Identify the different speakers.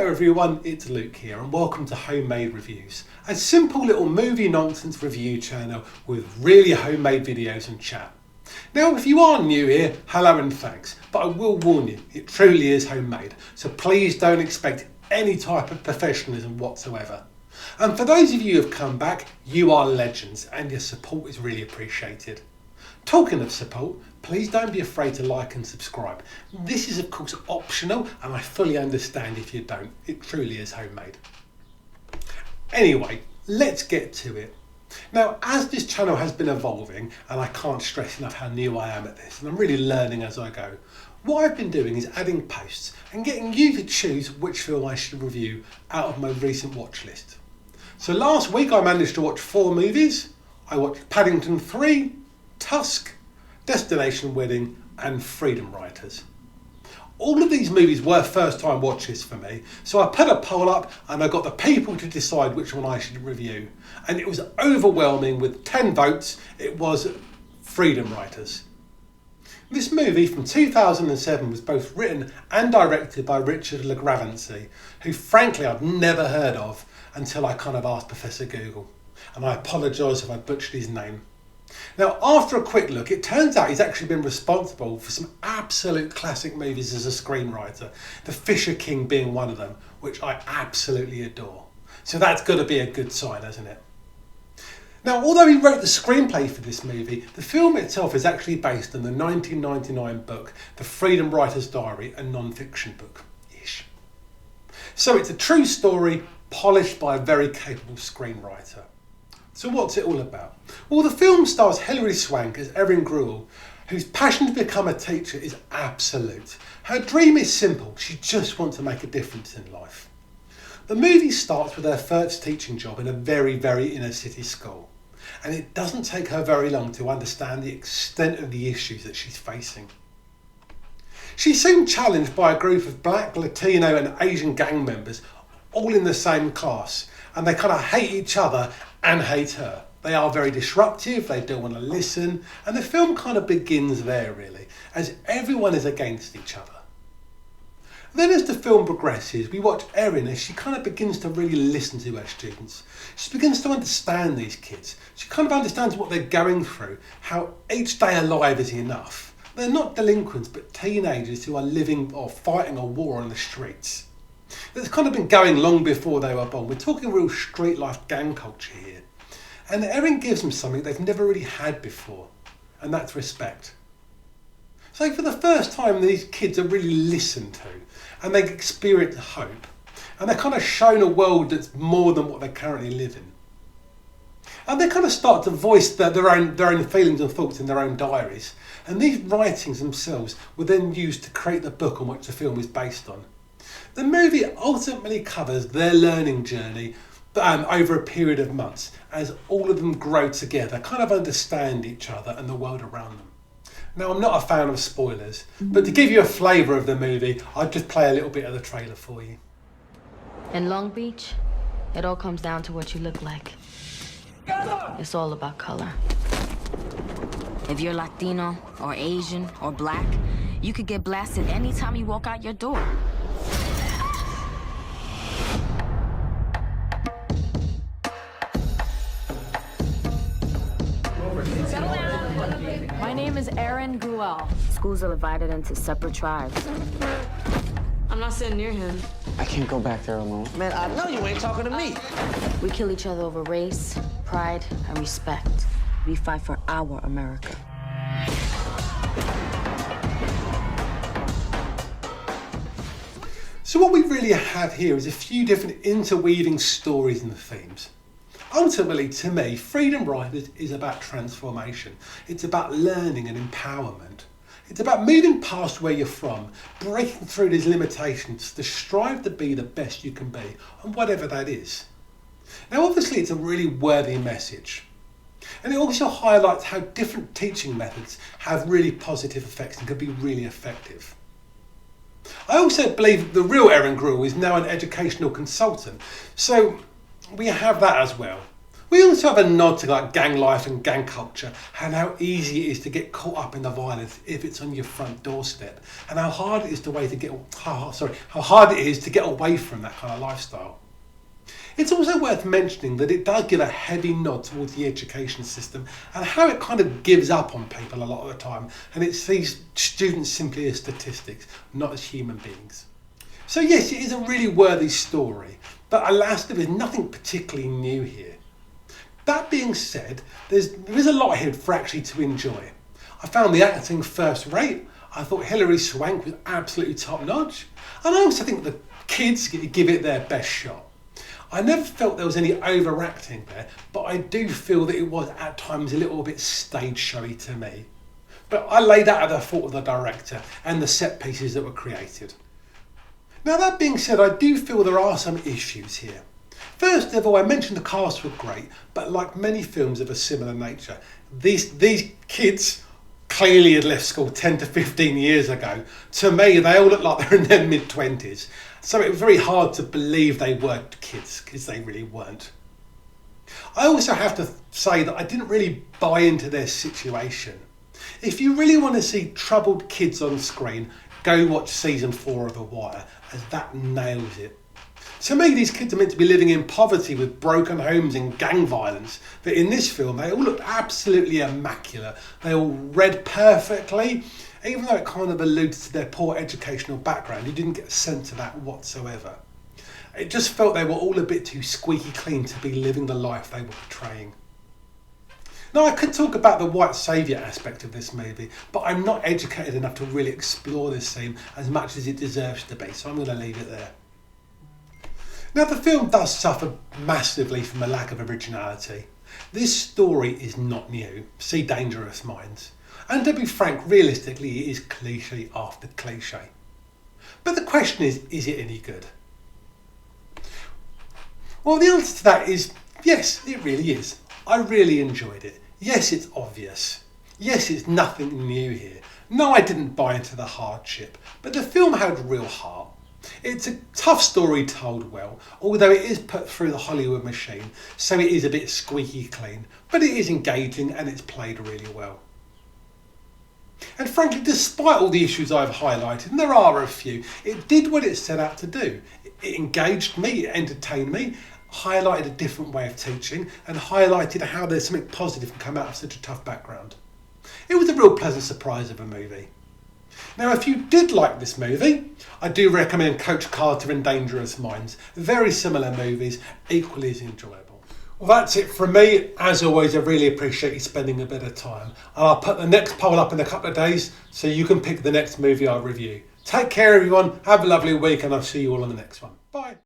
Speaker 1: Hello everyone, it's Luke here and welcome to Homemade Reviews, a simple little movie nonsense review channel with really homemade videos and chat. Now if you are new here, hello and thanks, but I will warn you, it truly is homemade, so please don't expect any type of professionalism whatsoever. And for those of you who have come back, you are legends and your support is really appreciated. Talking of support, please don't be afraid to like and subscribe. This is of course optional and I fully understand if you don't. It truly is homemade. Anyway, let's get to it. Now, as this channel has been evolving, and I can't stress enough how new I am at this, and I'm really learning as I go, what I've been doing is adding posts and getting you to choose which film I should review out of my recent watch list. So last week I managed to watch 4 movies. I watched Paddington 3, Tusk, Destination Wedding and Freedom Writers. All of these movies were first time watches for me, so I put a poll up and I got the people to decide which one I should review, and it was overwhelming. With 10 votes it was Freedom Writers. This movie from 2007 was both written and directed by Richard LaGravency, who frankly I'd never heard of until I kind of asked Professor Google, and I apologise if I butchered his name. Now, after a quick look, it turns out he's actually been responsible for some absolute classic movies as a screenwriter, The Fisher King being one of them, which I absolutely adore. So that's got to be a good sign, hasn't it? Now, although he wrote the screenplay for this movie, the film itself is actually based on the 1999 book, The Freedom Writer's Diary, a non-fiction book-ish. So it's a true story, polished by a very capable screenwriter. So what's it all about? Well, the film stars Hilary Swank as Erin Gruel, whose passion to become a teacher is absolute. Her dream is simple, she just wants to make a difference in life. The movie starts with her first teaching job in a very inner city school, and it doesn't take her very long to understand the extent of the issues that she's facing. She's soon challenged by a group of Black, Latino and Asian gang members, all in the same class, and they kind of hate each other and hate her. They are very disruptive, they don't want to listen, and the film kind of begins there really, as everyone is against each other. Then as the film progresses, we watch Erin as she kind of begins to really listen to her students. She begins to understand these kids. She kind of understands what they're going through, how each day alive is enough. They're not delinquents, but teenagers who are living or fighting a war on the streets. It's kind of been going long before they were born. We're talking real street life gang culture here. And Erin gives them something they've never really had before, and that's respect. So for the first time, these kids are really listened to, and they experience hope, and they're kind of shown a world that's more than what they currently live in. And they kind of start to voice their own feelings and thoughts in their own diaries, and these writings themselves were then used to create the book on which the film is based on. The movie ultimately covers their learning journey over a period of months as all of them grow together, kind of understand each other and the world around them. Now, I'm not a fan of spoilers, but to give you a flavour of the movie, I'll just play a little bit of the trailer for you.
Speaker 2: In Long Beach, it all comes down to what you look like. It's all about color. If you're Latino or Asian or Black, you could get blasted anytime you walk out your door.
Speaker 3: My name is Erin Gruel.
Speaker 2: Schools are divided into separate tribes.
Speaker 3: I'm not sitting near him.
Speaker 4: I can't go back there alone.
Speaker 5: Man, I know you ain't talking to me.
Speaker 2: We kill each other over race, pride, and respect. We fight for our America.
Speaker 1: So what we really have here is a few different interweaving stories and themes. Ultimately, to me, Freedom Writers is about transformation. It's about learning and empowerment. It's about moving past where you're from, breaking through these limitations to strive to be the best you can be, and whatever that is. Now, obviously, it's a really worthy message. And it also highlights how different teaching methods have really positive effects and can be really effective. I also believe the real Erin Gruel is now an educational consultant, so we have that as well. We also have a nod to like gang life and gang culture, and how easy it is to get caught up in the violence if it's on your front doorstep, and how hard it is how hard it is to get away from that kind of lifestyle. It's also worth mentioning that it does give a heavy nod towards the education system and how it kind of gives up on people a lot of the time, and it sees students simply as statistics, not as human beings. So yes, it is a really worthy story, but alas, there is nothing particularly new here. That being said, there is a lot here for actually to enjoy. I found the acting first rate. I thought Hilary Swank was absolutely top notch, and I also think the kids give it their best shot. I never felt there was any overacting there, but I do feel that it was at times a little bit stage showy to me. But I lay that at the fault of the director and the set pieces that were created. Now that being said, I do feel there are some issues here. First of all, I mentioned the cast were great, but like many films of a similar nature, these kids clearly had left school 10 to 15 years ago. To me, they all look like they're in their mid-20s. So it was very hard to believe they were kids, because they really weren't. I also have to say that I didn't really buy into their situation. If you really want to see troubled kids on screen, go watch season 4 of The Wire, as that nails it. To me, these kids are meant to be living in poverty with broken homes and gang violence, but in this film they all look absolutely immaculate. They all read perfectly, even though it kind of alludes to their poor educational background. You didn't get a sense of that whatsoever. It just felt they were all a bit too squeaky clean to be living the life they were portraying. Now, I could talk about the white saviour aspect of this movie, but I'm not educated enough to really explore this theme as much as it deserves to be, so I'm going to leave it there. Now, the film does suffer massively from a lack of originality. This story is not new, see Dangerous Minds. And to be frank, realistically, it is cliche after cliche. But the question is it any good? Well, the answer to that is yes, it really is. I really enjoyed it. Yes, it's obvious. Yes, it's nothing new here. No, I didn't buy into the hardship, but the film had real heart. It's a tough story told well, although it is put through the Hollywood machine, so it is a bit squeaky clean, but it is engaging and it's played really well. And frankly, despite all the issues I've highlighted, and there are a few, it did what it set out to do. It engaged me, it entertained me, highlighted a different way of teaching, and highlighted how there's something positive can come out of such a tough background. It was a real pleasant surprise of a movie. Now, if you did like this movie, I do recommend Coach Carter and Dangerous Minds. Very similar movies, equally as enjoyable. Well, that's it from me. As always, I really appreciate you spending a bit of time. And I'll put the next poll up in a couple of days so you can pick the next movie I review. Take care, everyone. Have a lovely week, and I'll see you all on the next one. Bye.